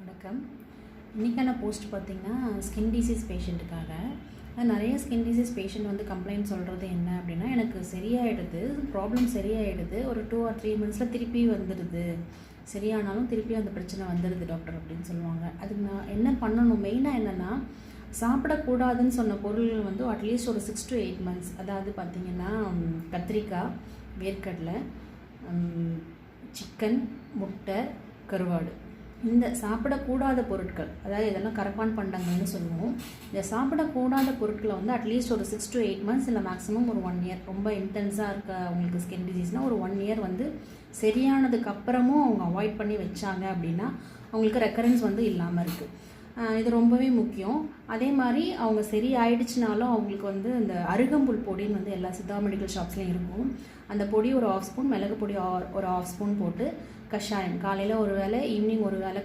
வணக்கம். இன்றைக்கான போஸ்ட் பார்த்திங்கன்னா ஸ்கின் டிசீஸ் பேஷண்ட்டுக்காக. நிறைய ஸ்கின் டிசீஸ் பேஷண்ட் வந்து கம்ப்ளைண்ட் சொல்கிறது என்ன அப்படின்னா, எனக்கு சரியாயிடுது, ப்ராப்ளம் சரியாயிடுது, ஒரு 2 or 3 மந்த்ஸில் திருப்பி வந்துடுது, சரியானாலும் திருப்பி அந்த பிரச்சனை வந்துடுது டாக்டர் அப்படின்னு சொல்லுவாங்க. அதுக்கு நான் என்ன பண்ணணும், மெயினாக என்னென்னா சாப்பிடக்கூடாதுன்னு சொன்ன பொருள் வந்து அட்லீஸ்ட் ஒரு 6 to 8 months, அதாவது பார்த்திங்கன்னா கத்திரிக்காய், வேர்க்கடலை, சிக்கன், முட்டை, கருவாடு, இந்த சாப்பிடக்கூடாத பொருட்கள், அதாவது இதெல்லாம் கரப்பான் பண்டங்கள்னு சொல்லுவோம். இந்த சாப்பிடக்கூடாத பொருட்களை வந்து அட்லீஸ்ட் ஒரு 6 to 8 months இல்லை மேக்ஸிமம் ஒரு 1 year, ரொம்ப இன்டென்ஸாக இருக்க அவங்களுக்கு ஸ்கின் டிசீஸ்னால் ஒரு 1 year வந்து சரியானதுக்கு அப்புறமும் அவங்க அவாய்ட் பண்ணி வச்சாங்க அப்படின்னா அவங்களுக்கு ரெக்கரன்ஸ் வந்து இல்லாமல் இருக்குது. இது ரொம்பவே முக்கியம். அதே மாதிரி அவங்க சரி ஆயிடுச்சுனாலும் அவங்களுக்கு வந்து இந்த அருகம்புல் பொடின்னு வந்து எல்லா சித்தா மெடிக்கல் ஷாப்ஸ்லையும் இருக்கும். அந்த பொடி ஒரு 1/2 ஸ்பூன், மிளகு பொடி ஒரு 1/2 ஸ்பூன் போட்டு கஷாயம் காலையில் ஒரு வேளை, ஈவினிங் ஒரு வேளை